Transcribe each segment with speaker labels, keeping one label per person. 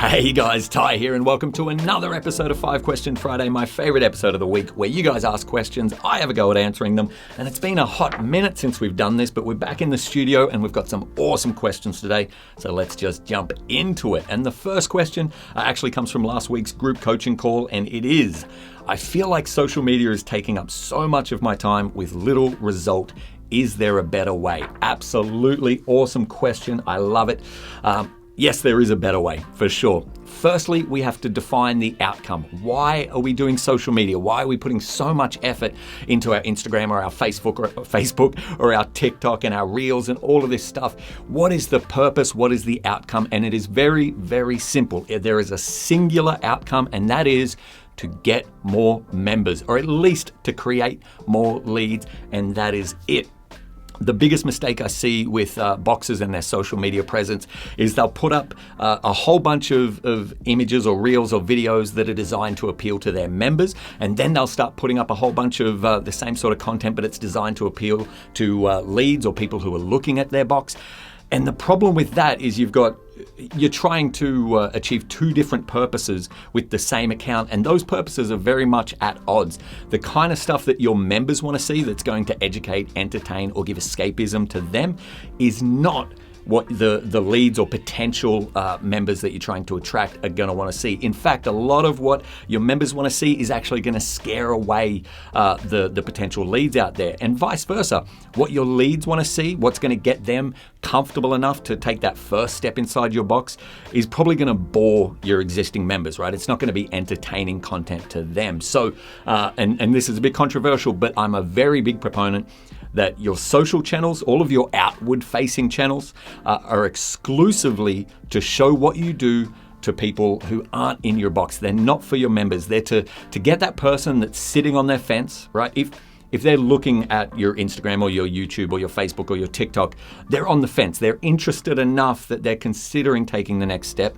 Speaker 1: Hey guys, Ty here, and welcome to another episode of 5 Question Friday, my favorite episode of the week, where you guys ask questions, I have a go at answering them, and it's been a hot minute since we've done this, but we're back in the studio and we've got some awesome questions today, so let's just jump into it. And the first question actually comes from last week's group coaching call, and it is, I feel like social media is taking up so much of my time with little result. Is there a better way? Absolutely awesome question. I love it. Yes, there is a better way, for sure. Firstly, we have to define the outcome. Why are we doing social media? Why are we putting so much effort into our Instagram or our Facebook or our TikTok and our Reels and all of this stuff? What is the purpose? What is the outcome? And it is very, very simple. There is a singular outcome, and that is to get more members, or at least to create more leads, and that is it. The biggest mistake I see with boxers and their social media presence is they'll put up a whole bunch of images or reels or videos that are designed to appeal to their members, and then they'll start putting up a whole bunch of the same sort of content, but it's designed to appeal to leads or people who are looking at their box. And the problem with that is you're trying to achieve two different purposes with the same account, and those purposes are very much at odds. The kind of stuff that your members want to see that's going to educate, entertain, or give escapism to them is not what the leads or potential members that you're trying to attract are going to want to see. In fact, a lot of what your members want to see is actually going to scare away the potential leads out there, and vice versa. What your leads want to see, what's going to get them comfortable enough to take that first step inside your box, is probably going to bore your existing members, right? It's not going to be entertaining content to them. So, and this is a bit controversial, but I'm a very big proponent that your social channels, all of your outward-facing channels, are exclusively to show what you do to people who aren't in your box. They're not for your members. They're to get that person that's sitting on their fence, right? If they're looking at your Instagram or your YouTube or your Facebook or your TikTok, they're on the fence. They're interested enough that they're considering taking the next step.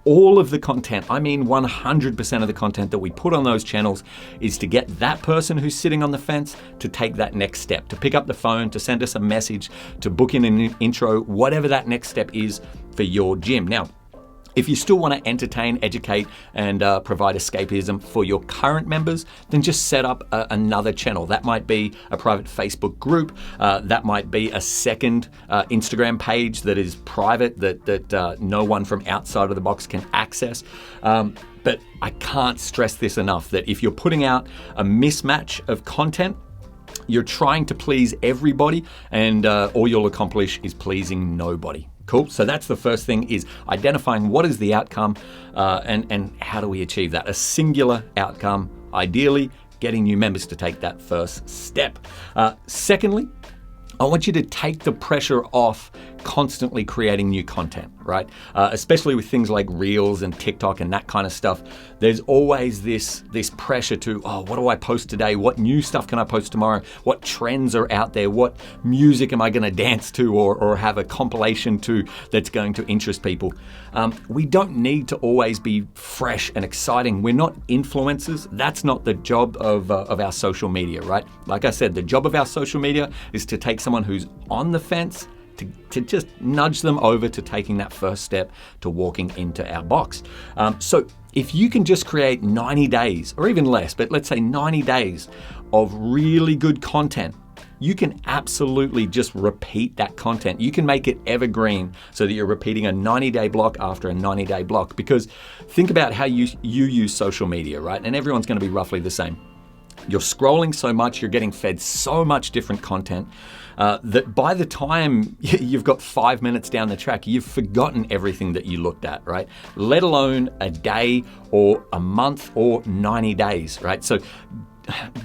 Speaker 1: All of the content, I mean 100% of the content that we put on those channels is to get that person who's sitting on the fence to take that next step, to pick up the phone, to send us a message, to book in an intro, whatever that next step is for your gym. Now, if you still want to entertain, educate, and provide escapism for your current members, then just set up another channel. That might be a private Facebook group. That might be a second Instagram page that is private, that no one from outside of the box can access. But I can't stress this enough, that if you're putting out a mismatch of content, you're trying to please everybody, and all you'll accomplish is pleasing nobody. Cool. So that's the first thing, is identifying what is the outcome and how do we achieve that? A singular outcome, ideally getting new members to take that first step. Secondly, I want you to take the pressure off constantly creating new content, right? Especially with things like Reels and TikTok and that kind of stuff. There's always this pressure to, what do I post today? What new stuff can I post tomorrow? What trends are out there? What music am I going to dance to or have a compilation to that's going to interest people? We don't need to always be fresh and exciting. We're not influencers. That's not the job of our social media, right? Like I said, the job of our social media is to take someone who's on the fence to just nudge them over to taking that first step to walking into our box. So if you can just create 90 days or even less, but let's say 90 days of really good content, you can absolutely just repeat that content. You can make it evergreen so that you're repeating a 90-day block after a 90-day block, because think about how you use social media, right? And everyone's going to be roughly the same. You're scrolling so much, you're getting fed so much different content that by the time you've got 5 minutes down the track, you've forgotten everything that you looked at, right? Let alone a day or a month or 90 days, right? So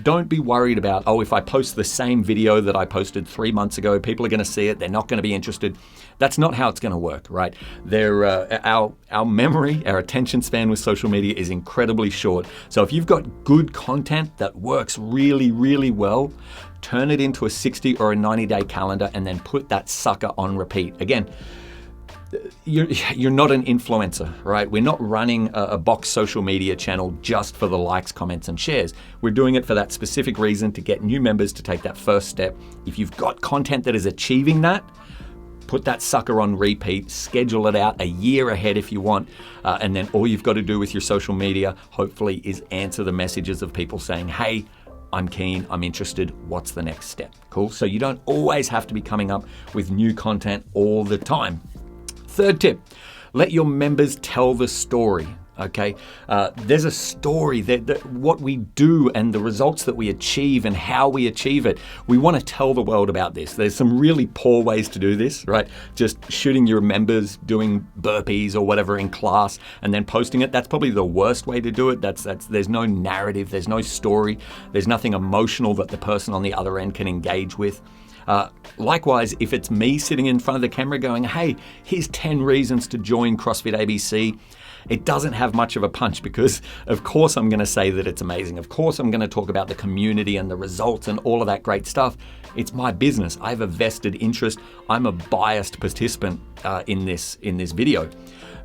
Speaker 1: don't be worried about, if I post the same video that I posted 3 months ago, people are going to see it, they're not going to be interested. That's not how it's going to work, right? Our memory, our attention span with social media is incredibly short. So if you've got good content that works really, really well, turn it into a 60 or a 90-day calendar and then put that sucker on repeat. Again, you're not an influencer, right? We're not running a box social media channel just for the likes, comments, and shares. We're doing it for that specific reason, to get new members to take that first step. If you've got content that is achieving that, put that sucker on repeat, schedule it out a year ahead if you want, and then all you've got to do with your social media, hopefully, is answer the messages of people saying, hey, I'm keen, I'm interested, what's the next step? Cool. So you don't always have to be coming up with new content all the time. Third tip, let your members tell the story. Okay, there's a story that what we do and the results that we achieve and how we achieve it. We want to tell the world about this. There's some really poor ways to do this, right? Just shooting your members doing burpees or whatever in class and then posting it. That's probably the worst way to do it. There's no narrative, there's no story, there's nothing emotional that the person on the other end can engage with. Likewise, if it's me sitting in front of the camera going, hey, here's 10 reasons to join CrossFit ABC, it doesn't have much of a punch because, of course, I'm going to say that it's amazing. Of course, I'm going to talk about the community and the results and all of that great stuff. It's my business. I have a vested interest. I'm a biased participant in this video.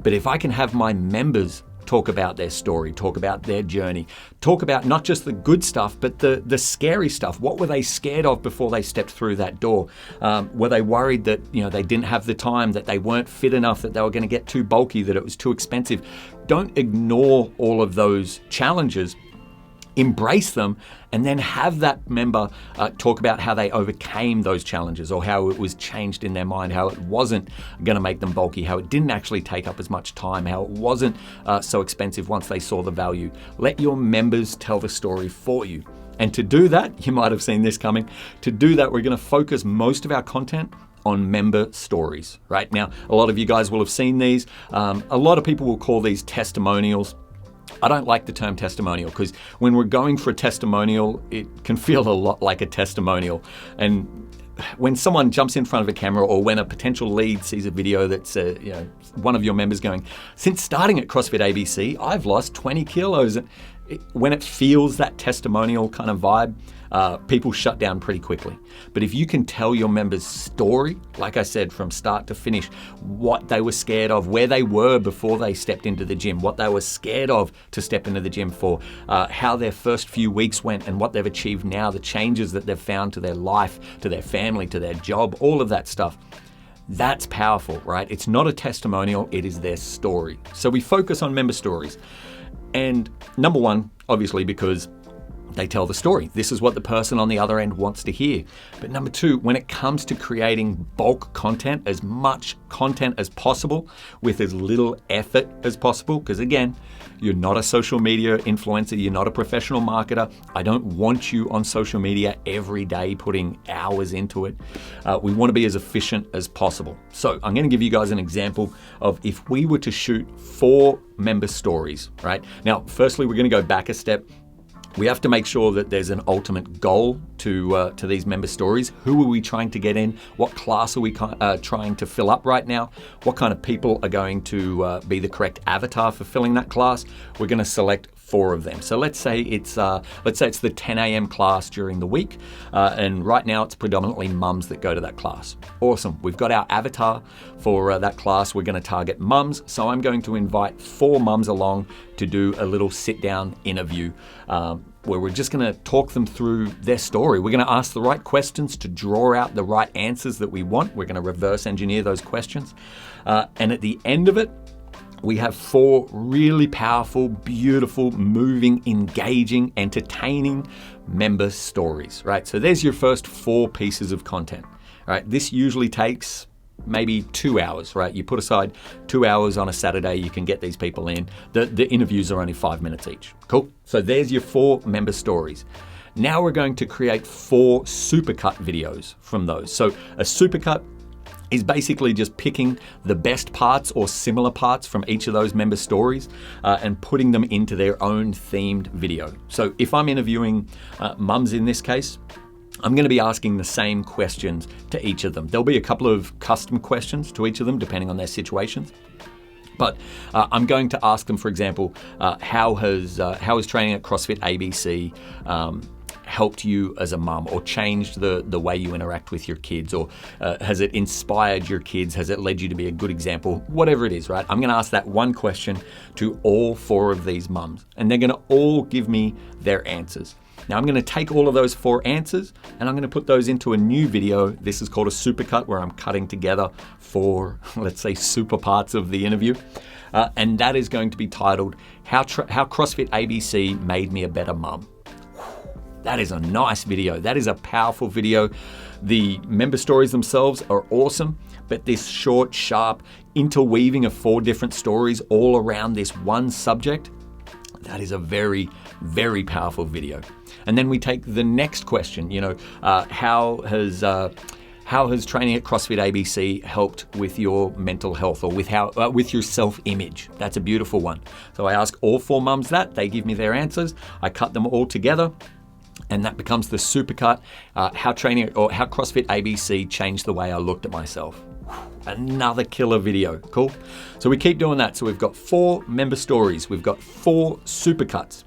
Speaker 1: But if I can have my members talk about their story, talk about their journey, talk about not just the good stuff, but the scary stuff. What were they scared of before they stepped through that door? Were they worried that they didn't have the time, that they weren't fit enough, that they were going to get too bulky, that it was too expensive? Don't ignore all of those challenges. Embrace them and then have that member talk about how they overcame those challenges or how it was changed in their mind, how it wasn't going to make them bulky, how it didn't actually take up as much time, how it wasn't so expensive once they saw the value. Let your members tell the story for you. And to do that, you might have seen this coming, to do that, we're going to focus most of our content on member stories. Right now, a lot of you guys will have seen these. A lot of people will call these testimonials. I don't like the term testimonial because when we're going for a testimonial, it can feel a lot like a testimonial. And when someone jumps in front of a camera or when a potential lead sees a video that's one of your members going, since starting at CrossFit ABC, I've lost 20 kilos. When it feels that testimonial kind of vibe, people shut down pretty quickly. But if you can tell your members' story, like I said, from start to finish, what they were scared of, where they were before they stepped into the gym, what they were scared of to step into the gym for, how their first few weeks went and what they've achieved now, the changes that they've found to their life, to their family, to their job, all of that stuff. That's powerful, right? It's not a testimonial, it is their story. So we focus on member stories. And number one, obviously, because they tell the story. This is what the person on the other end wants to hear. But number two, when it comes to creating bulk content, as much content as possible with as little effort as possible, because again, you're not a social media influencer, you're not a professional marketer. I don't want you on social media every day putting hours into it. We want to be as efficient as possible. So I'm going to give you guys an example of if we were to shoot 4 member stories, right? Now, firstly, we're going to go back a step. We have to make sure that there's an ultimate goal to these member stories. Who are we trying to get in? What class are we trying to fill up right now? What kind of people are going to be the correct avatar for filling that class? We're going to select 4 of them. So let's say it's the 10 a.m. class during the week, and right now it's predominantly mums that go to that class. Awesome. We've got our avatar for that class. We're going to target mums. So I'm going to invite 4 mums along to do a little sit-down interview where we're just going to talk them through their story. We're going to ask the right questions to draw out the right answers that we want. We're going to reverse engineer those questions. And at the end of it, we have 4 really powerful, beautiful, moving, engaging, entertaining member stories, right? So there's your first 4 pieces of content, right? This usually takes maybe 2 hours, right? You put aside 2 hours on a Saturday, you can get these people in. The interviews are only 5 minutes each. Cool. So there's your 4 member stories. Now we're going to create 4 supercut videos from those. So a supercut is basically just picking the best parts or similar parts from each of those member stories and putting them into their own themed video. So if I'm interviewing mums in this case, I'm going to be asking the same questions to each of them. There'll be a couple of custom questions to each of them depending on their situations. But I'm going to ask them, for example, how is training at CrossFit ABC helped you as a mum, or changed the way you interact with your kids, or has it inspired your kids? Has it led you to be a good example? Whatever it is, right? I'm going to ask that one question to all 4 of these mums, and they're going to all give me their answers. Now I'm going to take all of those 4 answers and I'm going to put those into a new video. This is called a supercut, where I'm cutting together 4, let's say, super parts of the interview. And that is going to be titled, How CrossFit ABC Made Me a Better Mum. That is a nice video. That is a powerful video. The member stories themselves are awesome, but this short, sharp interweaving of 4 different stories all around this one subject, that is a very, very powerful video. And then we take the next question, how has training at CrossFit ABC helped with your mental health, or with your self-image? That's a beautiful one. So I ask all 4 mums that. They give me their answers. I cut them all together, and that becomes the supercut, how CrossFit ABC changed the way I looked at myself. Another killer video. Cool. So we keep doing that. So we've got 4 member stories. We've got 4 supercuts.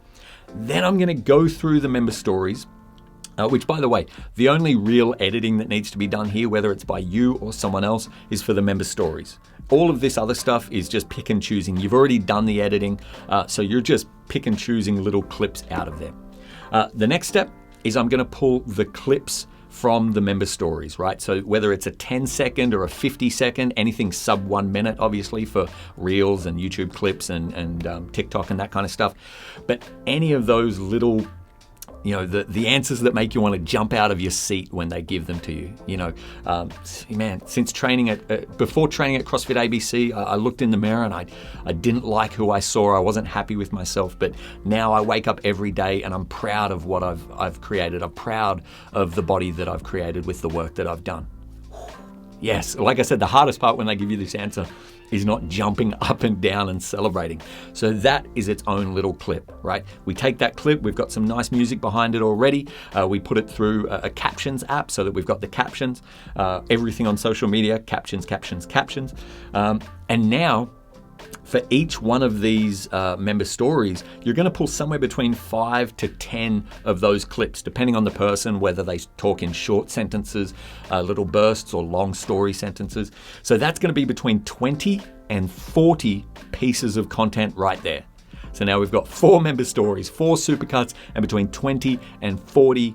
Speaker 1: Then I'm going to go through the member stories, which, by the way, the only real editing that needs to be done here, whether it's by you or someone else, is for the member stories. All of this other stuff is just pick and choosing. You've already done the editing, so you're just pick and choosing little clips out of there. The next step is I'm going to pull the clips from the member stories, right? So whether it's a 10-second or a 50-second, anything sub 1 minute, obviously, for Reels and YouTube clips and TikTok and that kind of stuff. But any of those little, the answers that make you want to jump out of your seat when they give them to you. Since before training at CrossFit ABC, I looked in the mirror and I didn't like who I saw. I wasn't happy with myself, but now I wake up every day and I'm proud of what I've created. I'm proud of the body that I've created with the work that I've done. Yes, like I said, the hardest part when they give you this answer is not jumping up and down and celebrating. So that is its own little clip, right? We take that clip, we've got some nice music behind it already. We put it through a captions app so that we've got the captions, everything on social media, captions. And now, for each one of these member stories, you're going to pull somewhere between 5 to 10 of those clips, depending on the person, whether they talk in short sentences, little bursts, or long story sentences. So that's going to be between 20 and 40 pieces of content right there. So now we've got 4 member stories, 4 supercuts, and between 20 and 40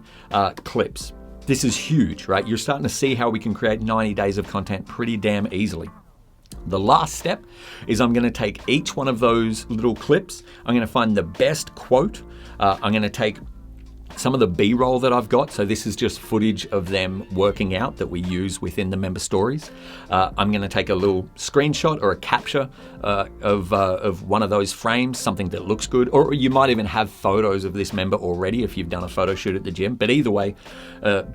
Speaker 1: clips. This is huge, right? You're starting to see how we can create 90 days of content pretty damn easily. The last step is I'm going to take each one of those little clips. I'm going to find the best quote. I'm going to take some of the B-roll that I've got. So this is just footage of them working out that we use within the member stories. I'm going to take a little screenshot or a capture of one of those frames, something that looks good, or you might even have photos of this member already if you've done a photo shoot at the gym. But either way,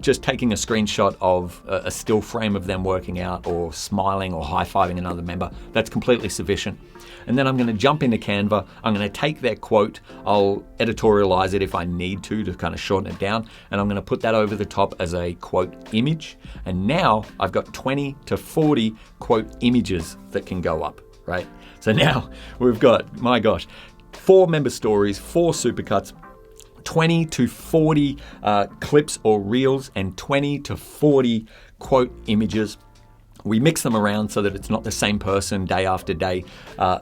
Speaker 1: just taking a screenshot of a still frame of them working out or smiling or high-fiving another member, that's completely sufficient. And then I'm going to jump into Canva. I'm going to take their quote. I'll editorialize it if I need to kind of shorten it down. And I'm going to put that over the top as a quote image. And now I've got 20 to 40 quote images that can go up, right? So now we've got, my gosh, 4 member stories, 4 supercuts, 20 to 40 clips or reels, and 20 to 40 quote images. We mix them around so that it's not the same person day after day.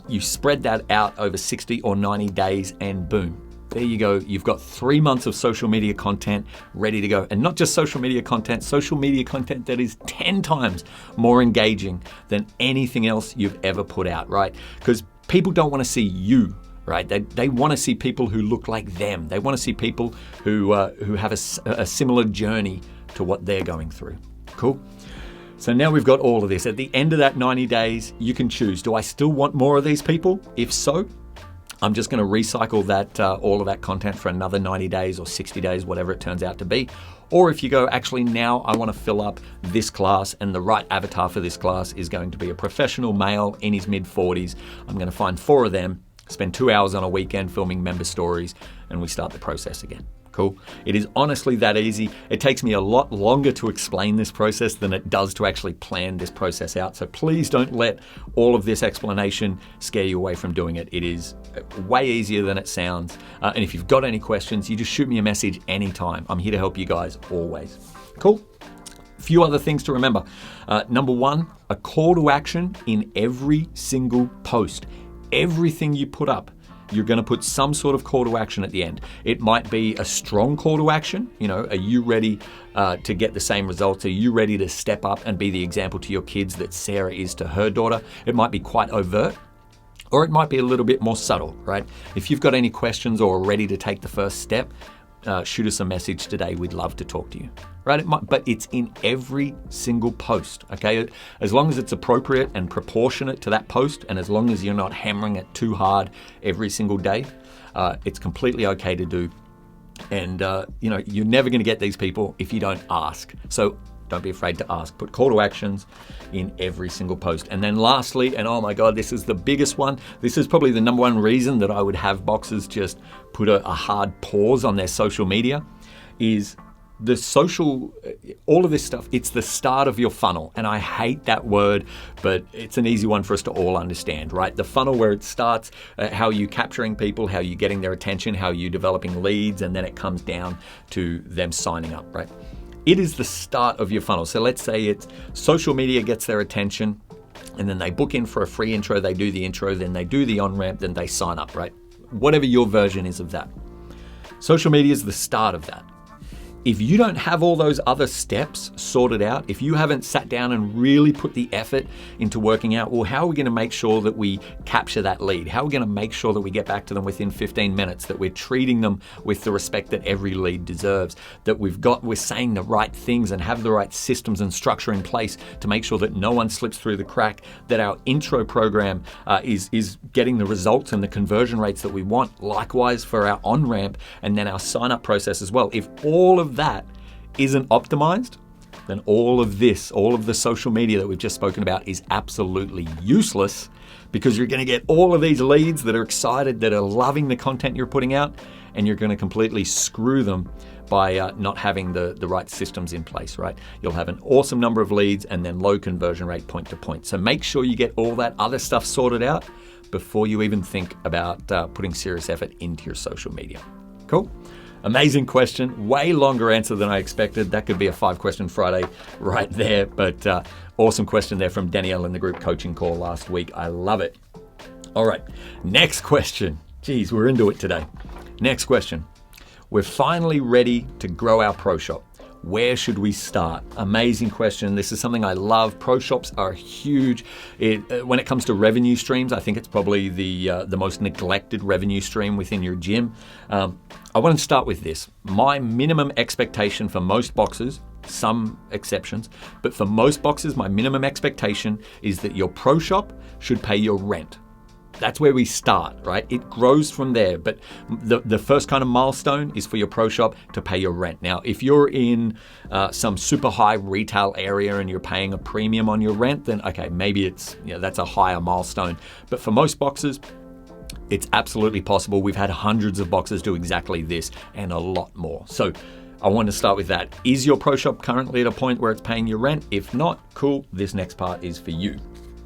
Speaker 1: You spread that out over 60 or 90 days and boom, there you go. You've got 3 months of social media content ready to go. And not just social media content that is 10 times more engaging than anything else you've ever put out, right? Because people don't want to see you, right? They want to see people who look like them. They want to see people who have a similar journey to what they're going through. Cool? So now we've got all of this. At the end of that 90 days, you can choose. Do I still want more of these people? If so, I'm just going to recycle that all of that content for another 90 days or 60 days, whatever it turns out to be. Or if you go, actually now I want to fill up this class, and the right avatar for this class is going to be a professional male in his mid-40s. I'm going to find 4 of them, spend 2 hours on a weekend filming member stories, and we start the process again. Cool. It is honestly that easy. It takes me a lot longer to explain this process than it does to actually plan this process out. So please don't let all of this explanation scare you away from doing it. It is way easier than it sounds. And if you've got any questions, you just shoot me a message anytime. I'm here to help you guys always. Cool. A few other things to remember. Number one, a call to action in every single post. Everything you put up, you're going to put some sort of call to action at the end. It might be a strong call to action. Are you ready to get the same results? Are you ready to step up and be the example to your kids that Sarah is to her daughter? It might be quite overt, or it might be a little bit more subtle, right? If you've got any questions or are ready to take the first step, shoot us a message today. We'd love to talk to you, right? But it's in every single post, okay? As long as it's appropriate and proportionate to that post, and as long as you're not hammering it too hard every single day, it's completely okay to do. And, you're never going to get these people if you don't ask. So don't be afraid to ask. Put call to actions in every single post. And then lastly, and oh my God, this is the biggest one. This is probably the number one reason that I would have boxers just put a hard pause on their social media, is the social, all of this stuff, it's the start of your funnel. And I hate that word, but it's an easy one for us to all understand, right? The funnel where it starts, how you capturing people, how you getting their attention, how you developing leads, and then it comes down to them signing up, right? It is the start of your funnel. So let's say it's social media gets their attention, and then they book in for a free intro, they do the intro, then they do the on-ramp, then they sign up, right? Whatever your version is of that. Social media is the start of that. If you don't have all those other steps sorted out, if you haven't sat down and really put the effort into working out, well, how are we going to make sure that we capture that lead? How are we going to make sure that we get back to them within 15 minutes, that we're treating them with the respect that every lead deserves, that we're saying the right things and have the right systems and structure in place to make sure that no one slips through the crack, that our intro program is getting the results and the conversion rates that we want. Likewise for our on-ramp and then our sign-up process as well. If all of that isn't optimized, then all of the social media that we've just spoken about is absolutely useless, because you're going to get all of these leads that are excited, that are loving the content you're putting out, and you're going to completely screw them by not having the right systems in place, right? You'll have an awesome number of leads and then low conversion rate point to point. So make sure you get all that other stuff sorted out before you even think about putting serious effort into your social media. Cool? Amazing question. Way longer answer than I expected. That could be a 5-question Friday right there. But awesome question there from Danielle in the group coaching call last week. I love it. All right. Next question. Geez, we're into it today. Next question. We're finally ready to grow our pro shop. Where should we start? Amazing question. This is something I love. Pro shops are huge. When it comes to revenue streams, I think it's probably the most neglected revenue stream within your gym. I want to start with this. My minimum expectation for most boxers, some exceptions, but for most boxers, my minimum expectation is that your pro shop should pay your rent. That's where we start, right? It grows from there. But the first kind of milestone is for your pro shop to pay your rent. Now, if you're in some super high retail area and you're paying a premium on your rent, then okay, maybe that's a higher milestone. But for most boxers, it's absolutely possible. We've had hundreds of boxers do exactly this and a lot more. So I want to start with that. Is your pro shop currently at a point where it's paying your rent? If not, cool. This next part is for you.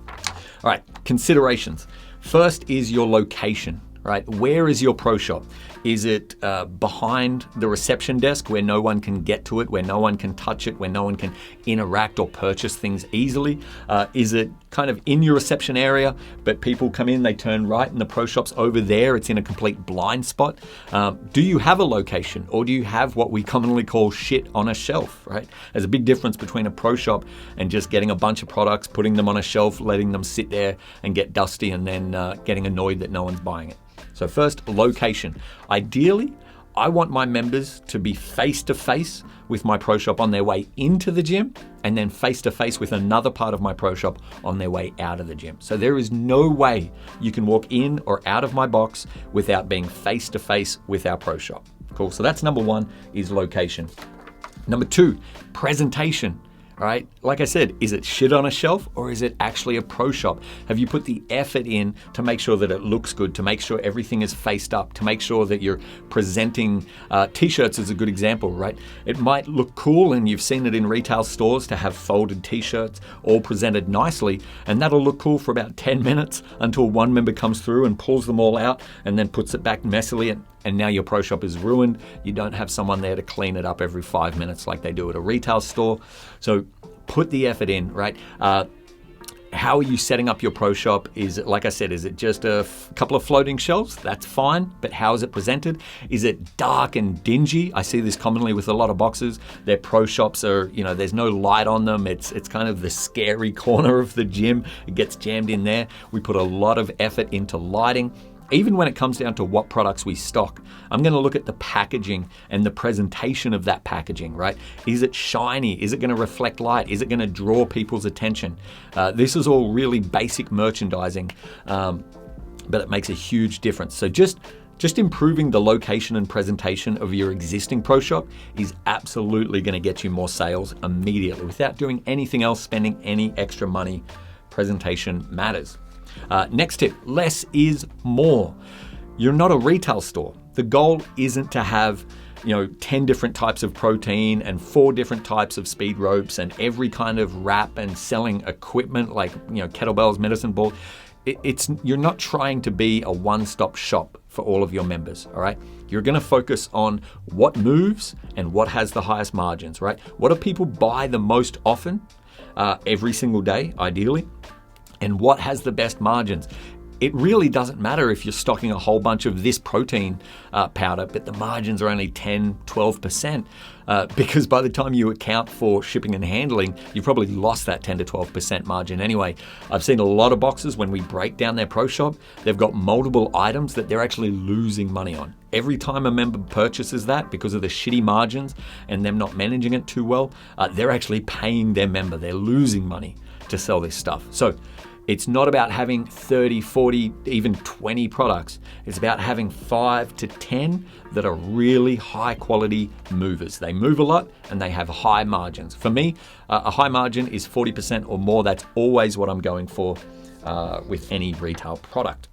Speaker 1: All right, considerations. First is your location, right? Where is your pro shop? Is it behind the reception desk where no one can get to it, where no one can touch it, where no one can interact or purchase things easily? Is it kind of in your reception area, but people come in, they turn right, and the pro shop's over there, it's in a complete blind spot? Do you have a location, or do you have what we commonly call shit on a shelf, right? There's a big difference between a pro shop and just getting a bunch of products, putting them on a shelf, letting them sit there and get dusty, and then getting annoyed that no one's buying it. So first, location. Ideally, I want my members to be face-to-face with my pro shop on their way into the gym, and then face-to-face with another part of my pro shop on their way out of the gym. So there is no way you can walk in or out of my box without being face-to-face with our pro shop. Cool, so that's number one, is location. Number two, presentation. All right, like I said, is it shit on a shelf or is it actually a pro shop? Have you put the effort in to make sure that it looks good, to make sure everything is faced up, to make sure that you're presenting, t-shirts is a good example, right? It might look cool, and you've seen it in retail stores to have folded t-shirts all presented nicely, and that'll look cool for about 10 minutes until one member comes through and pulls them all out and then puts it back messily, and now your pro shop is ruined. You don't have someone there to clean it up every 5 minutes like they do at a retail store. So put the effort in, right? How are you setting up your pro shop? Is it, like I said, is it just a couple of floating shelves? That's fine, but how is it presented? Is it dark and dingy? I see this commonly with a lot of boxes. Their pro shops are, there's no light on them. It's kind of the scary corner of the gym. It gets jammed in there. We put a lot of effort into lighting. Even when it comes down to what products we stock, I'm going to look at the packaging and the presentation of that packaging, right? Is it shiny? Is it going to reflect light? Is it going to draw people's attention? This is all really basic merchandising, but it makes a huge difference. So just improving the location and presentation of your existing pro shop is absolutely going to get you more sales immediately without doing anything else, spending any extra money. Presentation matters. Next tip, less is more. You're not a retail store. The goal isn't to have 10 different types of protein and 4 different types of speed ropes and every kind of wrap and selling equipment like kettlebells, medicine ball. You're not trying to be a one-stop shop for all of your members, all right? You're going to focus on what moves and what has the highest margins, right? What do people buy the most often, every single day, ideally? And what has the best margins? It really doesn't matter if you're stocking a whole bunch of this protein powder, but the margins are only 10, 12%, because by the time you account for shipping and handling, you've probably lost that 10 to 12% margin anyway. I've seen a lot of boxes when we break down their pro shop, they've got multiple items that they're actually losing money on. Every time a member purchases that, because of the shitty margins and them not managing it too well, they're actually paying their member. They're losing money to sell this stuff. So it's not about having 30, 40, even 20 products. It's about having 5 to 10 that are really high quality movers. They move a lot and they have high margins. For me, a high margin is 40% or more. That's always what I'm going for with any retail product.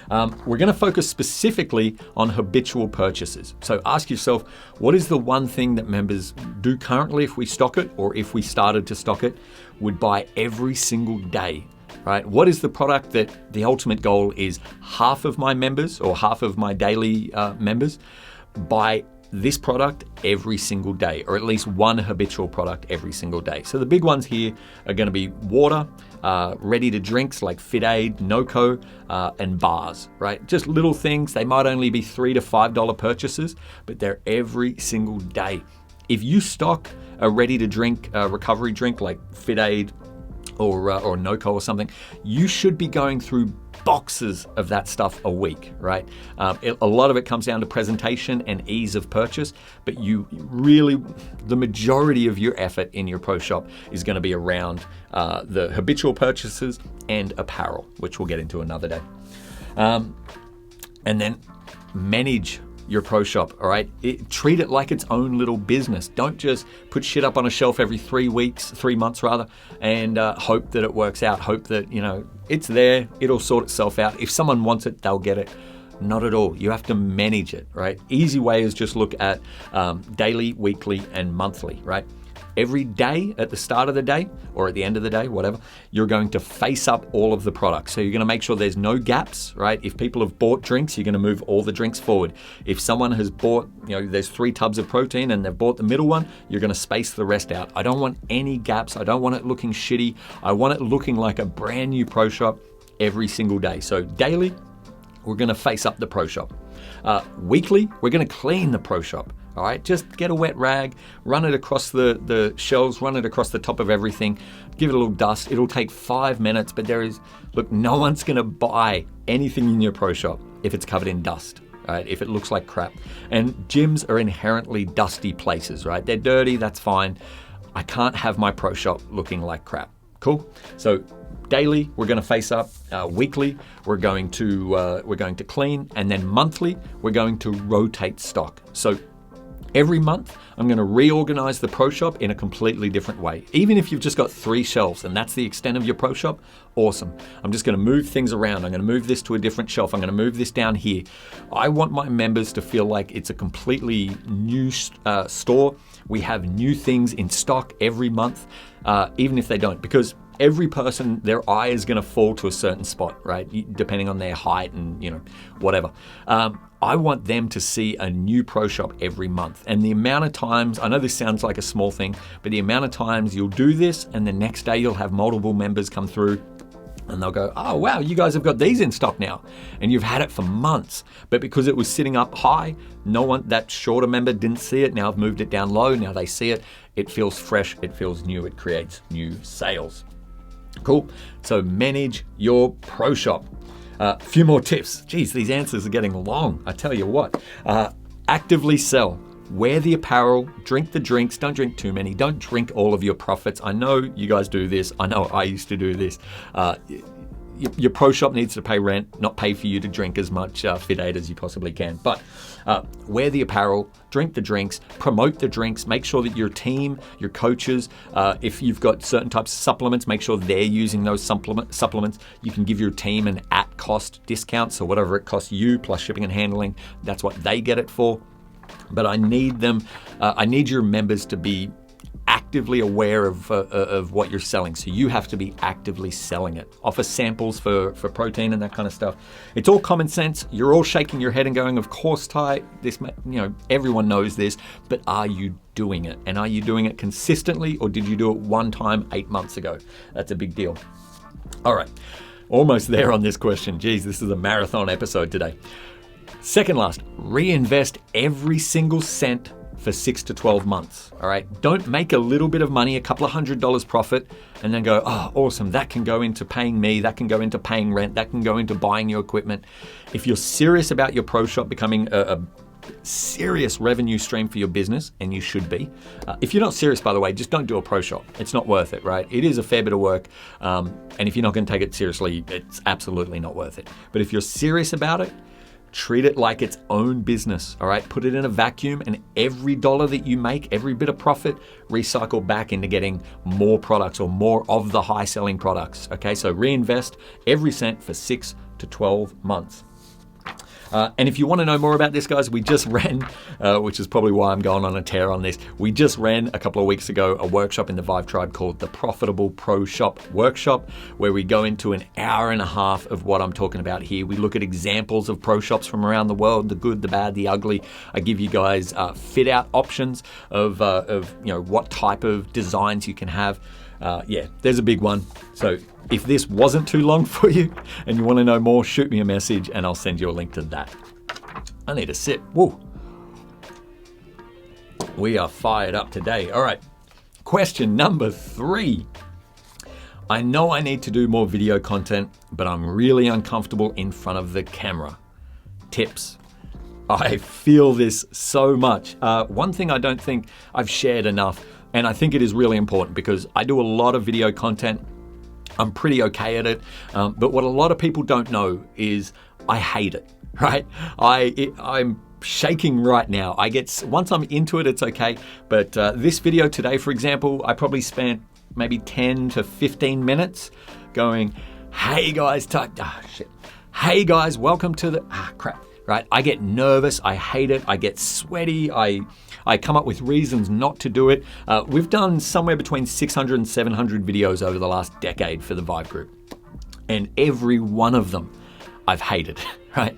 Speaker 1: We're going to focus specifically on habitual purchases. So ask yourself, what is the one thing that members do currently if we stock it, or if we started to stock it, would buy every single day, right? What is the product that the ultimate goal is half of my members or half of my daily members buy this product every single day, or at least one habitual product every single day. So the big ones here are going to be water, ready to drinks like Fit Aid, NoCo, and bars, right? Just little things. They might only be $3 to $5 purchases, but they're every single day. If you stock a ready to drink recovery drink like Fit Aid or NoCo or something, you should be going through boxes of that stuff a week, right? A lot of it comes down to presentation and ease of purchase, but the majority of your effort in your pro shop is going to be around the habitual purchases and apparel, which we'll get into another day. And then manage your pro shop, all right? Treat it like its own little business. Don't just put shit up on a shelf every 3 months rather, and hope that it works out. Hope that, it's there, it'll sort itself out. If someone wants it, they'll get it. Not at all. You have to manage it, right? Easy way is just look at daily, weekly, and monthly, right? Every day at the start of the day or at the end of the day, whatever, you're going to face up all of the products. So you're going to make sure there's no gaps, right? If people have bought drinks, you're going to move all the drinks forward. If someone has bought, there's 3 tubs of protein and they've bought the middle one, you're going to space the rest out. I don't want any gaps. I don't want it looking shitty. I want it looking like a brand new pro shop every single day. So daily, we're going to face up the pro shop. Weekly, we're going to clean the pro shop. All right, just get a wet rag, run it across the shelves, run it across the top of everything, give it a little dust. It'll take 5 minutes, but no one's going to buy anything in your pro shop if it's covered in dust, right? If it looks like crap. And gyms are inherently dusty places, right? They're dirty, that's fine. I can't have my pro shop looking like crap. Cool? So daily, we're going to face up. Weekly, we're going to clean, and then monthly, we're going to rotate stock. So Every month, I'm going to reorganize the Pro Shop in a completely different way. Even if you've just got 3 shelves and that's the extent of your Pro Shop, awesome. I'm just going to move things around. I'm going to move this to a different shelf. I'm going to move this down here. I want my members to feel like it's a completely new store. We have new things in stock every month, even if they don't, because every person, their eye is going to fall to a certain spot, right? Depending on their height and, whatever. I want them to see a new Pro Shop every month. And the amount of times, I know this sounds like a small thing, but the amount of times you'll do this and the next day you'll have multiple members come through and they'll go, oh, wow, you guys have got these in stock now. And you've had it for months. But because it was sitting up high, that shorter member didn't see it. Now I've moved it down low. Now they see it. It feels fresh. It feels new. It creates new sales. Cool. So manage your Pro Shop. A few more tips. Geez, these answers are getting long. I tell you what. Actively sell. Wear the apparel. Drink the drinks. Don't drink too many. Don't drink all of your profits. I know you guys do this. I know I used to do this. Your Pro Shop needs to pay rent, not pay for you to drink as much Fit 8 as you possibly can. But wear the apparel, drink the drinks, promote the drinks, make sure that your team, your coaches, if you've got certain types of supplements, make sure they're using those supplements. You can give your team an at-cost discount, so whatever it costs you plus shipping and handling, that's what they get it for. But I need your members to be actively aware of what you're selling. So you have to be actively selling it. Offer samples for protein and that kind of stuff. It's all common sense. You're all shaking your head and going, of course, Ty, this, everyone knows this, but are you doing it? And are you doing it consistently, or did you do it one time 8 months ago? That's a big deal. All right. Almost there on this question. Geez, this is a marathon episode today. Second last, reinvest every single cent for 6 to 12 months, all right? Don't make a little bit of money, a couple of $100 profit, and then go, oh, awesome, that can go into paying me, that can go into paying rent, that can go into buying your equipment. If you're serious about your Pro Shop becoming a serious revenue stream for your business, and you should be. If you're not serious, by the way, just don't do a Pro Shop. It's not worth it, right? It is a fair bit of work, and if you're not going to take it seriously, it's absolutely not worth it. But if you're serious about it, treat it like its own business, all right? Put it in a vacuum, and every dollar that you make, every bit of profit, recycle back into getting more products or more of the high-selling products, okay? So reinvest every cent for 6 to 12 months. And if you want to know more about this, guys, we just ran, which is probably why I'm going on a tear on this, we just ran a couple of weeks ago a workshop in the VIVE tribe called the Profitable Pro Shop Workshop, where we go into an hour and a half of what I'm talking about here. We look at examples of Pro Shops from around the world, the good, the bad, the ugly. I give you guys fit out options of what type of designs you can have. There's a big one. So if this wasn't too long for you and you want to know more, shoot me a message and I'll send you a link to that. I need a sip. Woo. We are fired up today. All right. Question number 3. I know I need to do more video content, but I'm really uncomfortable in front of the camera. Tips. I feel this so much. One thing I don't think I've shared enough, and I think it is really important because I do a lot of video content. I'm pretty okay at it. But what a lot of people don't know is I hate it, right? I'm shaking right now. Once I'm into it, it's okay. But this video today, for example, I probably spent maybe 10 to 15 minutes going, hey guys, hey guys, welcome to the, crap. Right? I get nervous. I hate it. I get sweaty. I come up with reasons not to do it. We've done somewhere between 600 and 700 videos over the last decade for the VIVE group. And every one of them I've hated, right?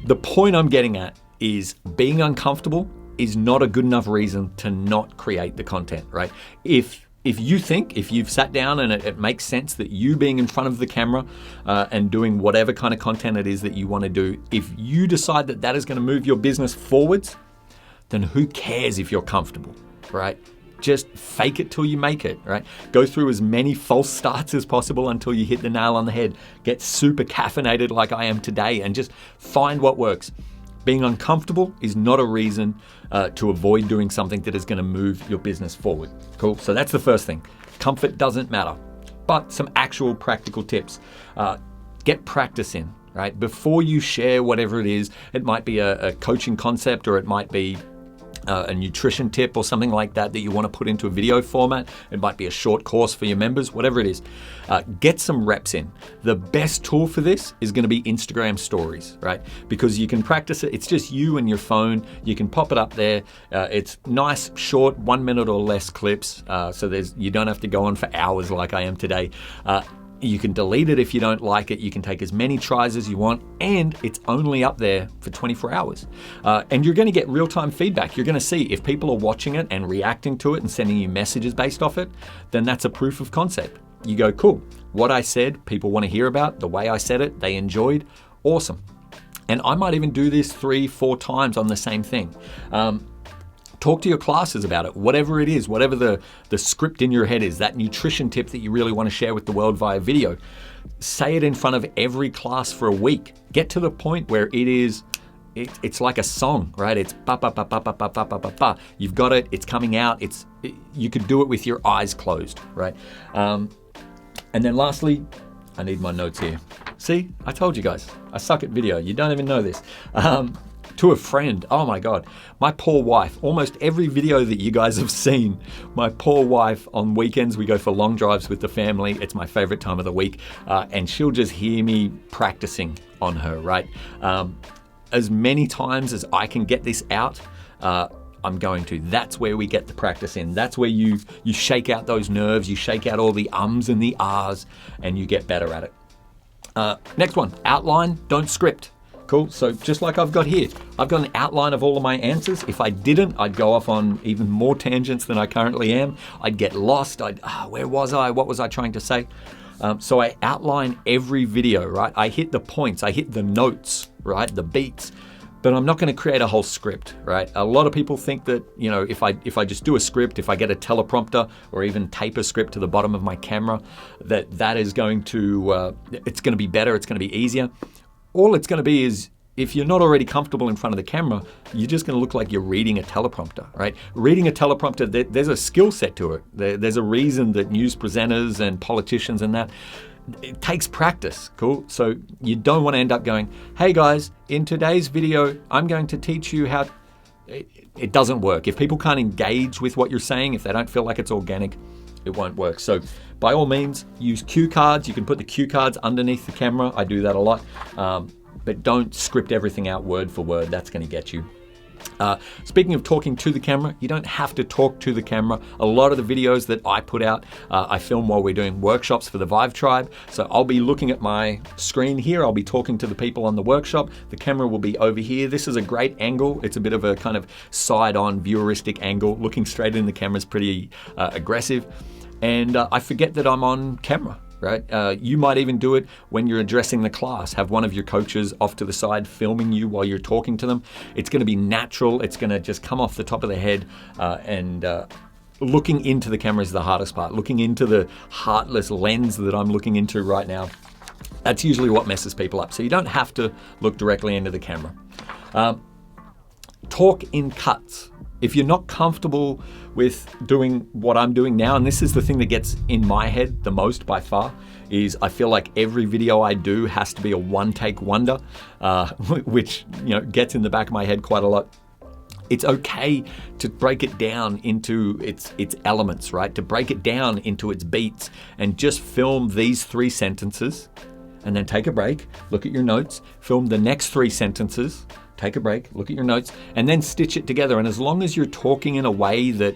Speaker 1: The point I'm getting at is being uncomfortable is not a good enough reason to not create the content, right? If you've sat down and it makes sense that you being in front of the camera and doing whatever kind of content it is that you want to do, if you decide that that is going to move your business forwards, then who cares if you're comfortable, right? Just fake it till you make it, right? Go through as many false starts as possible until you hit the nail on the head. Get super caffeinated like I am today and just find what works. Being uncomfortable is not a reason to avoid doing something that is going to move your business forward. Cool. So that's the first thing. Comfort doesn't matter, but some actual practical tips. Get practice in, right? Before you share whatever it is, it might be a coaching concept or it might be a nutrition tip or something like that you want to put into a video format. It might be a short course for your members, whatever it is. Get some reps in. The best tool for this is going to be Instagram stories, right? Because you can practice it. It's just you and your phone. You can pop it up there. It's nice, short, 1 minute or less clips. So you don't have to go on for hours like I am today. You can delete it if you don't like it. You can take as many tries as you want, and it's only up there for 24 hours. And you're going to get real-time feedback. You're going to see if people are watching it and reacting to it and sending you messages based off it, then that's a proof of concept. You go, cool, what I said, people want to hear about, the way I said it, they enjoyed, awesome. And I might even do this 3-4 times on the same thing. Talk to your classes about it, whatever it is, whatever the script in your head is, that nutrition tip that you really want to share with the world via video. Say it in front of every class for a week. Get to the point where it's like a song, right? It's ba ba ba ba ba ba ba ba ba ba. You've got it, it's coming out, you could do it with your eyes closed, right? And then lastly, I need my notes here. See, I told you guys, I suck at video. You don't even know this. To a friend, oh my God, my poor wife, almost every video that you guys have seen, my poor wife, on weekends we go for long drives with the family. It's my favorite time of the week. And she'll just hear me practicing on her, right? As many times as I can get this out, I'm going to. That's where we get the practice in. That's where you shake out those nerves, you shake out all the ums and the ahs, and you get better at it. Next one, outline, don't script. Cool, so just like I've got here, I've got an outline of all of my answers. If I didn't, I'd go off on even more tangents than I currently am. I'd get lost, where was I? What was I trying to say? So I outline every video, right? I hit the points, I hit the notes, right? The beats, but I'm not gonna create a whole script, right? A lot of people think that, if I just do a script, if I get a teleprompter or even tape a script to the bottom of my camera, that is going to, it's gonna be better, it's gonna be easier. All it's going to be is, if you're not already comfortable in front of the camera, you're just going to look like you're reading a teleprompter, right? Reading a teleprompter, there's a skill set to it. There's a reason that news presenters and politicians and that, it takes practice, cool? So you don't want to end up going, hey guys, in today's video, I'm going to teach you how... It doesn't work. If people can't engage with what you're saying, if they don't feel like it's organic, it won't work. So by all means, use cue cards. You can put the cue cards underneath the camera. I do that a lot. But don't script everything out word for word. That's going to get you. Speaking of talking to the camera, you don't have to talk to the camera. A lot of the videos that I put out, I film while we're doing workshops for the VIVE tribe. So I'll be looking at my screen here. I'll be talking to the people on the workshop. The camera will be over here. This is a great angle. It's a bit of a kind of side-on vieweristic angle. Looking straight in the camera is pretty aggressive. And I forget that I'm on camera. Right? You might even do it when you're addressing the class. Have one of your coaches off to the side filming you while you're talking to them. It's going to be natural. It's going to just come off the top of the head. And looking into the camera is the hardest part. Looking into the heartless lens that I'm looking into right now, that's usually what messes people up. So you don't have to look directly into the camera. Talk in cuts. If you're not comfortable with doing what I'm doing now, and this is the thing that gets in my head the most by far, is I feel like every video I do has to be a one-take wonder, which gets in the back of my head quite a lot. It's okay to break it down into its elements, right? To break it down into its beats and just film these 3 sentences and then take a break, look at your notes, film the next 3 sentences, take a break, look at your notes, and then stitch it together. And as long as you're talking in a way that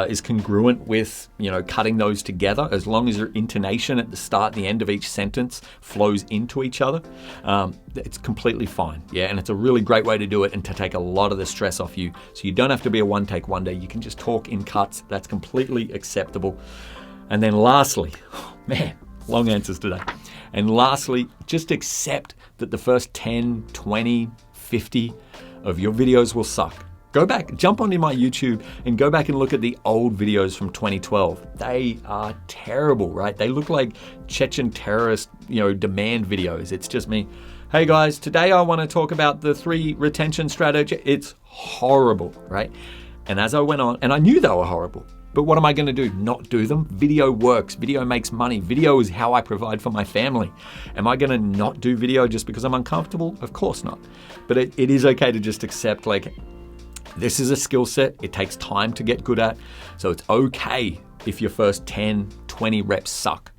Speaker 1: is congruent with, cutting those together, as long as your intonation at the start and the end of each sentence flows into each other, it's completely fine. Yeah, and it's a really great way to do it and to take a lot of the stress off you. So you don't have to be a one-take wonder. You can just talk in cuts. That's completely acceptable. And then lastly, man, long answers today. And lastly, just accept that the first 10, 20, 50 of your videos will suck. Go back, jump onto my YouTube and go back and look at the old videos from 2012. They are terrible, right? They look like Chechen terrorist, demand videos. It's just me. Hey guys, today I want to talk about the 3 retention strategy. It's horrible, right? And as I went on, and I knew they were horrible, but what am I going to do? Not do them? Video works. Video makes money. Video is how I provide for my family. Am I going to not do video just because I'm uncomfortable? Of course not. But it is okay to just accept, This is a skill set. It takes time to get good at. So it's okay if your first 10, 20 reps suck.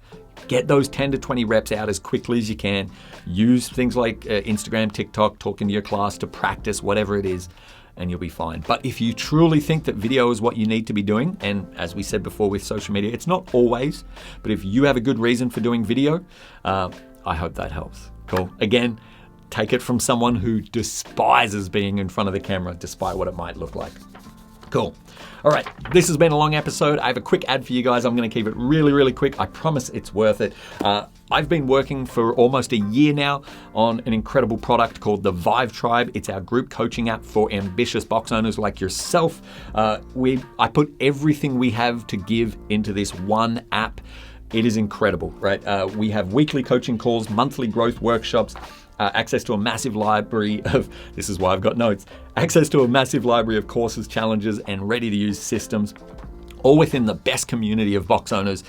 Speaker 1: Get those 10 to 20 reps out as quickly as you can. Use things like Instagram, TikTok, talking to your class to practice, whatever it is, and you'll be fine. But if you truly think that video is what you need to be doing, and as we said before with social media, it's not always, but if you have a good reason for doing video, I hope that helps. Cool. Again, take it from someone who despises being in front of the camera, despite what it might look like. Cool. All right, this has been a long episode. I have a quick ad for you guys. I'm going to keep it really, really quick. I promise it's worth it. I've been working for almost a year now on an incredible product called the VIVE Tribe. It's our group coaching app for ambitious box owners like yourself. I put everything we have to give into this one app. It is incredible, right? We have weekly coaching calls, monthly growth workshops, access to a massive library of, this is why I've got notes, access to a massive library of courses, challenges, and ready-to-use systems, all within the best community of box owners.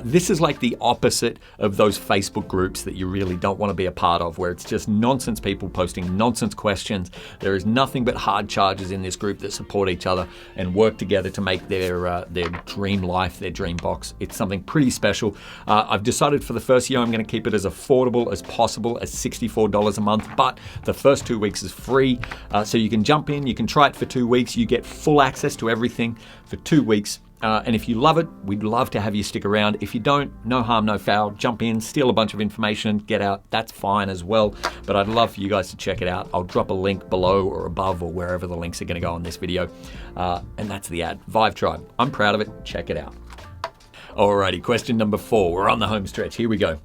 Speaker 1: This is like the opposite of those Facebook groups that you really don't want to be a part of, where it's just nonsense people posting nonsense questions. There is nothing but hard charges in this group that support each other and work together to make their dream life, their dream box. It's something pretty special. I've decided for the first year I'm going to keep it as affordable as possible, at $64 a month, but the first 2 weeks is free. So you can jump in, you can try it for 2 weeks, you get full access to everything for 2 weeks. And if you love it, we'd love to have you stick around. If you don't, no harm, no foul. Jump in, steal a bunch of information, get out. That's fine as well. But I'd love for you guys to check it out. I'll drop a link below or above or wherever the links are going to go on this video. And that's the ad. VIVE Tribe. I'm proud of it. Check it out. Alrighty, question number 4. We're on the home stretch. Here we go.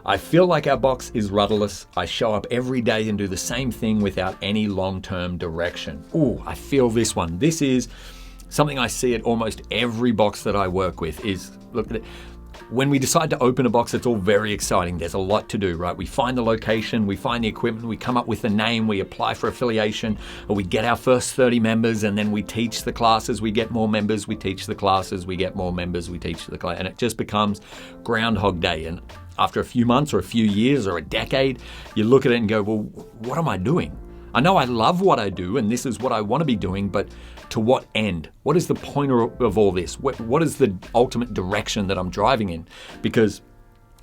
Speaker 1: I feel like our box is rudderless. I show up every day and do the same thing without any long-term direction. Ooh, I feel this one. This is something I see at almost every box that I work with is, look at it. When we decide to open a box, it's all very exciting. There's a lot to do, right? We find the location, we find the equipment, we come up with a name, we apply for affiliation, or we get our first 30 members, and then we teach the classes, we get more members, we teach the classes, we get more members, we teach the class, and it just becomes Groundhog Day. And after a few months or a few years or a decade, you look at it and go, well, what am I doing? I know I love what I do and this is what I want to be doing, but to what end? What is the point of all this? What is the ultimate direction that I'm driving in? Because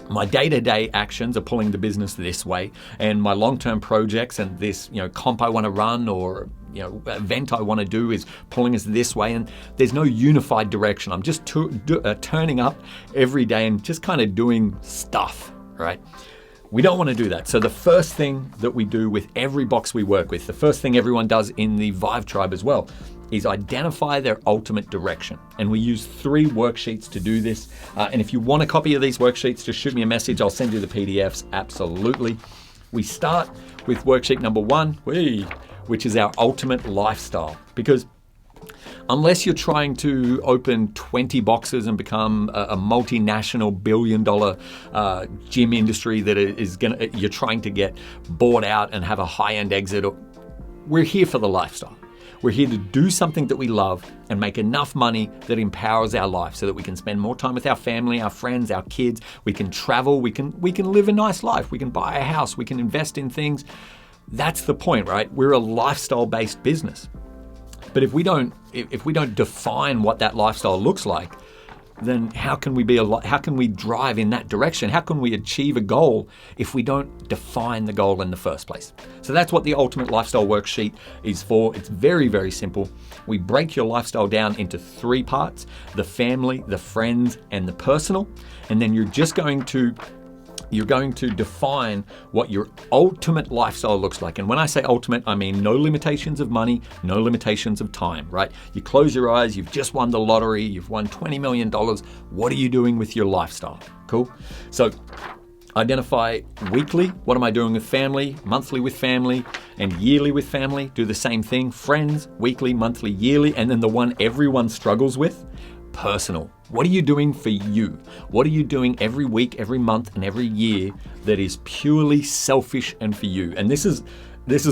Speaker 1: my day-to-day actions are pulling the business this way, and my long-term projects and this, comp I want to run or event I want to do is pulling us this way, and there's no unified direction. I'm just turning up every day and just kind of doing stuff, right? We don't want to do that. So the first thing that we do with every box we work with, the first thing everyone does in the VIVE Tribe as well, is identify their ultimate direction. And we use 3 worksheets to do this. And if you want a copy of these worksheets, just shoot me a message. I'll send you the PDFs, absolutely. We start with worksheet number 1, which is our ultimate lifestyle. Because unless you're trying to open 20 boxes and become a multinational billion-dollar gym industry that you're trying to get bought out and have a high-end exit, we're here for the lifestyle. We're here to do something that we love and make enough money that empowers our life so that we can spend more time with our family, our friends, our kids. We can travel. We can live a nice life. We can buy a house. We can invest in things. That's the point, right? We're a lifestyle-based business. But if we don't define what that lifestyle looks like, then how can we drive in that direction? How can we achieve a goal if we don't define the goal in the first place? So that's what the Ultimate Lifestyle Worksheet is for. It's very, very simple. We break your lifestyle down into 3 parts: the family, the friends, and the personal. And then you're going to define what your ultimate lifestyle looks like. And when I say ultimate, I mean no limitations of money, no limitations of time, right? You close your eyes, you've just won the lottery, you've won $20 million. What are you doing with your lifestyle? Cool. So identify weekly, what am I doing with family, monthly with family, and yearly with family. Do the same thing, friends, weekly, monthly, yearly, and then the one everyone struggles with, personal. What are you doing for you? What are you doing every week, every month, and every year that is purely selfish and for you? And this is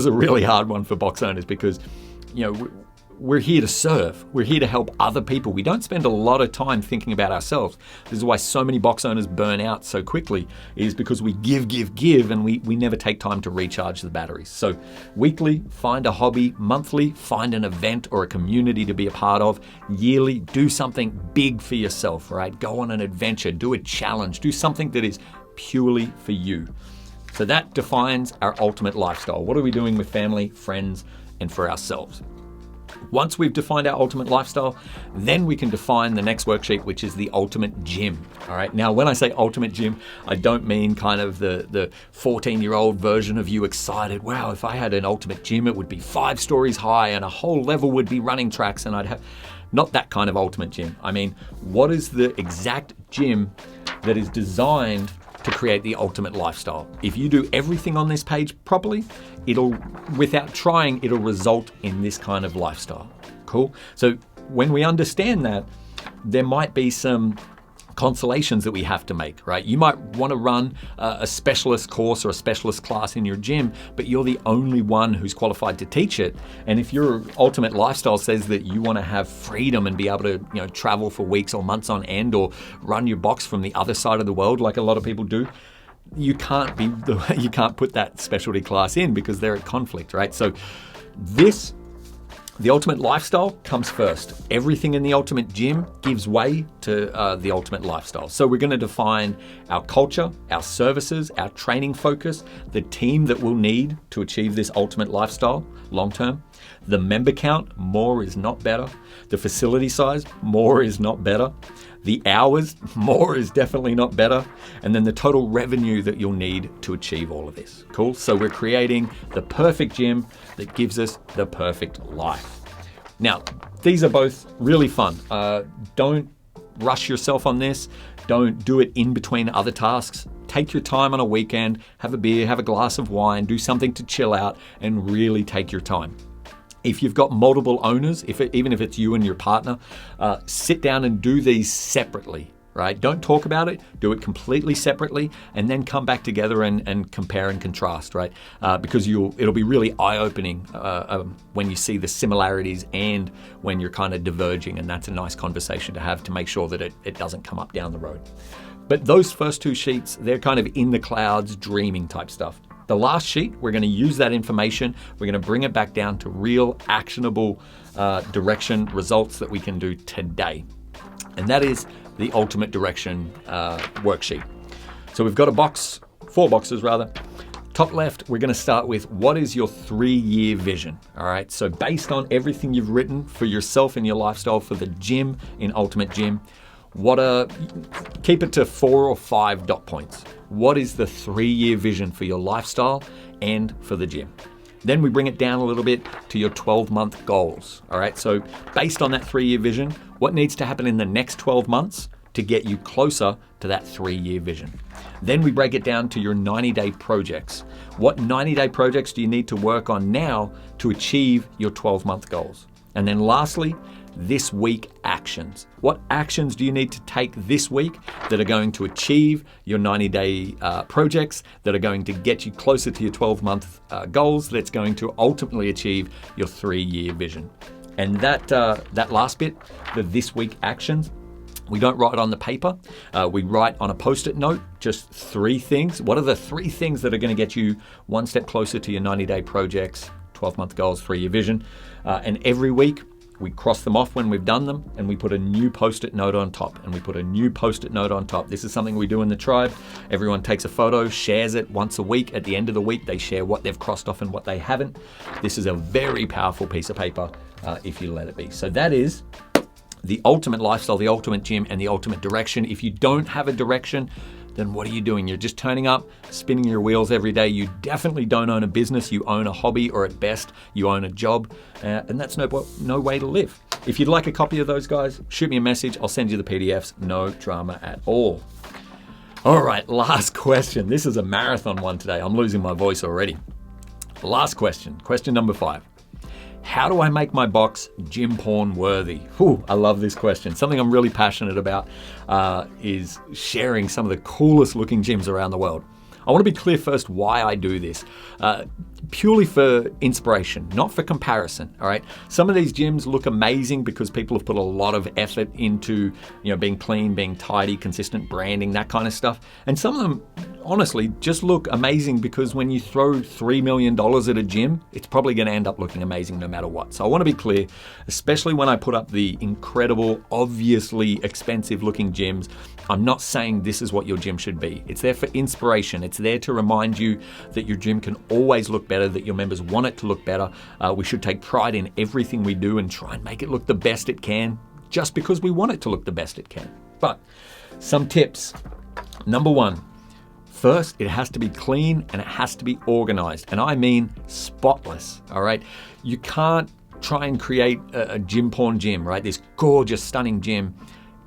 Speaker 1: a really hard one for box owners because, we're here to serve. We're here to help other people. We don't spend a lot of time thinking about ourselves. This is why so many box owners burn out so quickly, is because we give, and we never take time to recharge the batteries. So weekly, find a hobby. Monthly, find an event or a community to be a part of. Yearly, do something big for yourself, right? Go on an adventure, do a challenge, do something that is purely for you. So that defines our ultimate lifestyle. What are we doing with family, friends, and for ourselves? Once we've defined our ultimate lifestyle, then we can define the next worksheet, which is the ultimate gym. All right. Now, when I say ultimate gym, I don't mean kind of the 14-year-old version of you excited. Wow, if I had an ultimate gym, it would be 5 stories high and a whole level would be running tracks and I'd have... Not that kind of ultimate gym. I mean, what is the exact gym that is designed to create the ultimate lifestyle? If you do everything on this page properly, without trying, it'll result in this kind of lifestyle. Cool? So when we understand that, there might be some consolations that we have to make, right? You might want to run a specialist course or a specialist class in your gym, but you're the only one who's qualified to teach it. And if your ultimate lifestyle says that you want to have freedom and be able to, travel for weeks or months on end, or run your box from the other side of the world like a lot of people do, you can't put that specialty class in because they're at conflict, right? So the ultimate lifestyle comes first. Everything in the ultimate gym gives way to the ultimate lifestyle. So we're going to define our culture, our services, our training focus, the team that we'll need to achieve this ultimate lifestyle long term. The member count, more is not better. The facility size, more is not better. The hours, more is definitely not better. And then the total revenue that you'll need to achieve all of this. Cool? So we're creating the perfect gym that gives us the perfect life. Now, these are both really fun. Don't rush yourself on this. Don't do it in between other tasks. Take your time on a weekend, have a beer, have a glass of wine, do something to chill out and really take your time. If you've got multiple owners, even if it's you and your partner, sit down and do these separately, right? Don't talk about it, do it completely separately, and then come back together and compare and contrast, right? Because it'll be really eye-opening when you see the similarities and when you're kind of diverging, and that's a nice conversation to have to make sure that it doesn't come up down the road. But those first 2 sheets, they're kind of in the clouds, dreaming type stuff. The last sheet, we're going to use that information. We're going to bring it back down to real actionable direction results that we can do today. And that is the ultimate direction worksheet. So we've got 4 boxes rather. Top left, we're going to start with what is your 3-year vision? All right. So based on everything you've written for yourself and your lifestyle for the gym in Ultimate Gym, keep it to 4 or 5 dot points. What is the 3-year vision for your lifestyle and for the gym? Then we bring it down a little bit to your 12-month goals. All right. So based on that 3-year vision, what needs to happen in the next 12 months to get you closer to that 3-year vision? Then we break it down to your 90-day projects. What 90-day projects do you need to work on now to achieve your 12-month goals? And then lastly, this week actions. What actions do you need to take this week that are going to achieve your 90-day projects, that are going to get you closer to your 12-month goals, that's going to ultimately achieve your 3-year vision? And that last bit, the this week actions, we don't write on the paper. We write on a Post-it note, just 3 things. What are the 3 things that are going to get you one step closer to your 90-day projects, 12-month goals, 3-year vision? And every week, we cross them off when we've done them, and we put a new Post-it note on top, and we put a new Post-it note on top. This is something we do in the tribe. Everyone takes a photo, shares it once a week. At the end of the week, they share what they've crossed off and what they haven't. This is a very powerful piece of paper if you let it be. So that is the ultimate lifestyle, the ultimate gym, and the ultimate direction. If you don't have a direction, then what are you doing? You're just turning up, spinning your wheels every day. You definitely don't own a business. You own a hobby, or at best, you own a job. And that's no way to live. If you'd like a copy of those, guys, shoot me a message. I'll send you the PDFs. No drama at all. All right, last question. This is a marathon one today. I'm losing my voice already. Last question number 5. How do I make my box gym porn worthy? I love this question. Something I'm really passionate about is sharing some of the coolest looking gyms around the world. I want to be clear first why I do this. Purely for inspiration, not for comparison, all right? Some of these gyms look amazing because people have put a lot of effort into, being clean, being tidy, consistent branding, that kind of stuff. And some of them, honestly, just look amazing because when you throw $3 million at a gym, it's probably going to end up looking amazing no matter what. So I want to be clear, especially when I put up the incredible, obviously expensive looking gyms, I'm not saying this is what your gym should be. It's there for inspiration. It's there to remind you that your gym can always look better, that your members want it to look better. We should take pride in everything we do and try and make it look the best it can just because we want it to look the best it can. But some tips. Number one, first, it has to be clean and it has to be organized. And I mean spotless, all right? You can't try and create a gym porn gym, right? This gorgeous, stunning gym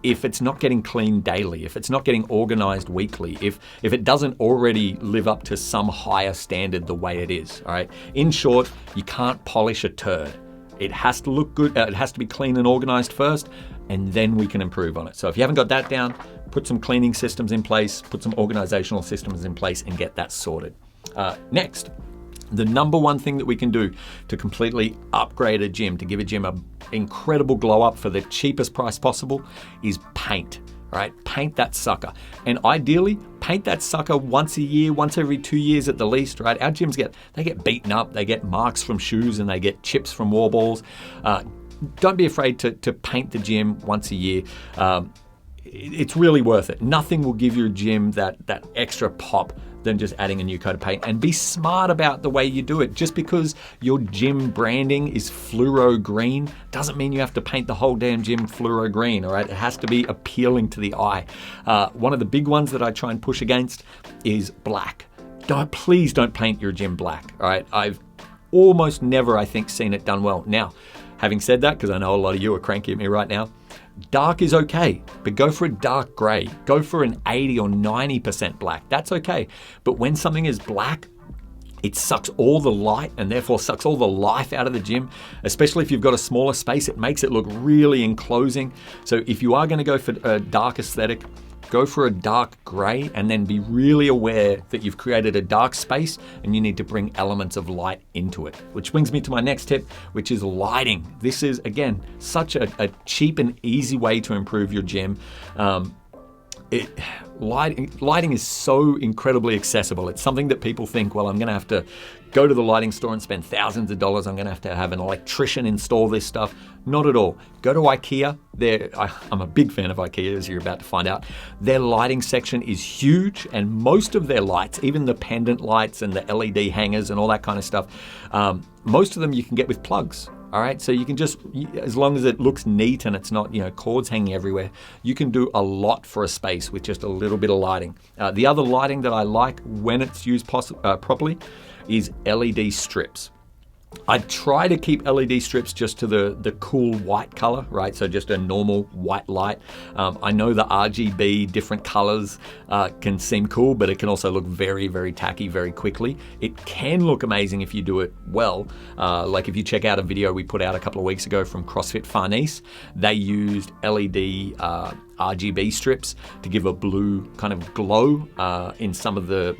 Speaker 1: if it's not getting clean daily, if it's not getting organized weekly, if it doesn't already live up to some higher standard the way it is, all right? In short, you can't polish a turd. It has to look good, it has to be clean and organized first, and then we can improve on it. So if you haven't got that down, put some cleaning systems in place, put some organizational systems in place and get that sorted. Next, the number one thing that we can do to completely upgrade a gym, to give a gym an incredible glow up for the cheapest price possible, is paint. All right, paint that sucker. And ideally, paint that sucker once a year, once every 2 years at the least, right? Our gyms get beaten up, they get marks from shoes and they get chips from wall balls. Don't be afraid to paint the gym once a year. It's really worth it. Nothing will give your gym that extra pop than just adding a new coat of paint. And be smart about the way you do it. Just because your gym branding is fluoro green doesn't mean you have to paint the whole damn gym fluoro green, all right? It has to be appealing to the eye. One of the big ones that I try and push against is black. Please don't paint your gym black, all right? I've almost never, I think, seen it done well. Now, having said that, because I know a lot of you are cranky at me right now, dark is okay, but go for a dark gray. Go for an 80 or 90% black. That's okay. But when something is black, it sucks all the light and therefore sucks all the life out of the gym, especially if you've got a smaller space. It makes it look really enclosing. So if you are going to go for a dark aesthetic, go for a dark gray and then be really aware that you've created a dark space and you need to bring elements of light into it. Which brings me to my next tip, which is lighting. This is, again, such a cheap and easy way to improve your gym. Lighting is so incredibly accessible. It's something that people think, well, I'm going to have to go to the lighting store and spend thousands of dollars. I'm going to have an electrician install this stuff. Not at all. Go to IKEA. I'm a big fan of IKEA, as you're about to find out. Their lighting section is huge, and most of their lights, even the pendant lights and the LED hangers and all that kind of stuff, most of them you can get with plugs. All right, so you can just, as long as it looks neat and it's not, cords hanging everywhere, you can do a lot for a space with just a little bit of lighting. The other lighting that I like when it's used properly is LED strips. I try to keep LED strips just to the cool white color, right? So just a normal white light. I know the RGB different colors can seem cool, but it can also look very, very tacky very quickly. It can look amazing if you do it well. Like if you check out a video we put out a couple of weeks ago from CrossFit Farnese, they used LED RGB strips to give a blue kind of glow in some of the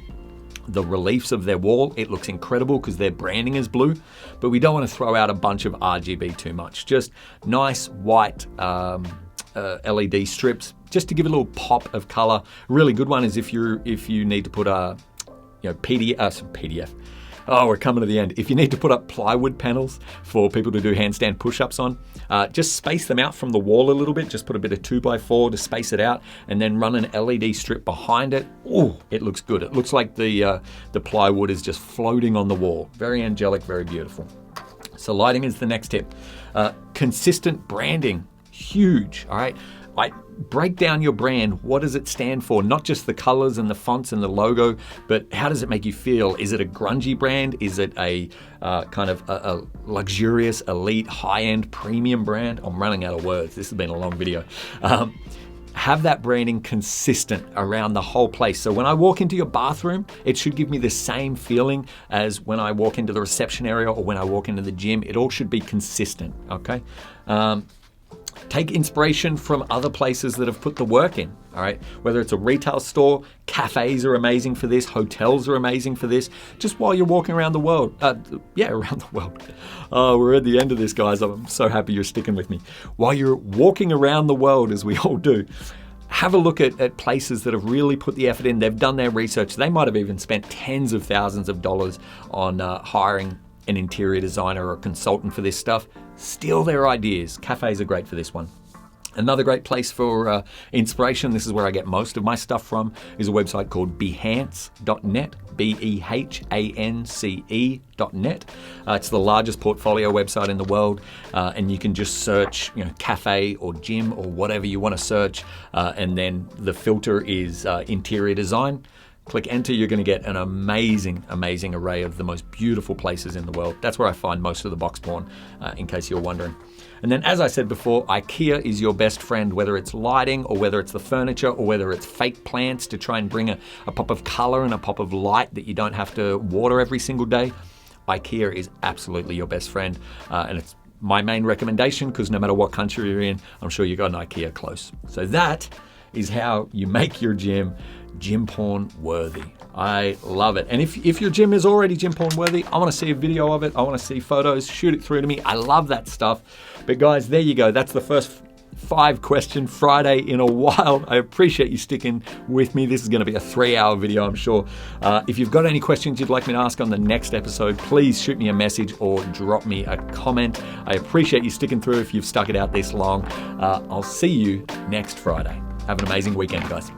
Speaker 1: reliefs of their wall. It looks incredible because their branding is blue, but we don't want to throw out a bunch of RGB too much. Just nice white LED strips just to give it a little pop of color. A really good one is if you need to put a PDF. Oh, we're coming to the end. If you need to put up plywood panels for people to do handstand push-ups on, just space them out from the wall a little bit. Just put a bit of 2x4 to space it out and then run an LED strip behind it. Ooh, it looks good. It looks like the plywood is just floating on the wall. Very angelic, very beautiful. So lighting is the next tip. Consistent branding, huge, all right? Break down your brand. What does it stand for? Not just the colors and the fonts and the logo, but how does it make you feel? Is it a grungy brand? Is it a kind of a luxurious, elite, high-end, premium brand? I'm running out of words. This has been a long video. Have that branding consistent around the whole place. So when I walk into your bathroom, it should give me the same feeling as when I walk into the reception area or when I walk into the gym. It all should be consistent, okay? Take inspiration from other places that have put the work in, all right? Whether it's a retail store, cafes are amazing for this, hotels are amazing for this, just while you're walking around the world. Around the world. Oh, we're at the end of this, guys. I'm so happy you're sticking with me. While you're walking around the world, as we all do, have a look at places that have really put the effort in. They've done their research. They might have even spent tens of thousands of dollars on hiring an interior designer or a consultant for this stuff. Steal their ideas. Cafes are great for this one. Another great place for inspiration, this is where I get most of my stuff from, is a website called behance.net, behance.net. It's the largest portfolio website in the world, and you can just search, cafe or gym or whatever you want to search, and then the filter is interior design. Click enter, you're going to get an amazing, amazing array of the most beautiful places in the world. That's where I find most of the box porn, in case you're wondering. And then, as I said before, IKEA is your best friend, whether it's lighting or whether it's the furniture or whether it's fake plants to try and bring a pop of color and a pop of light that you don't have to water every single day. IKEA is absolutely your best friend, and it's my main recommendation because no matter what country you're in, I'm sure you've got an IKEA close. So that is how you make your gym porn worthy. I love it. And if your gym is already gym porn worthy, I want to see a video of it. I want to see photos. Shoot it through to me. I love that stuff. But guys, there you go. That's the first 5 question Friday in a while. I appreciate you sticking with me. This is going to be a 3-hour video, I'm sure. If you've got any questions you'd like me to ask on the next episode, please shoot me a message or drop me a comment. I appreciate you sticking through if you've stuck it out this long. I'll see you next Friday. Have an amazing weekend, guys.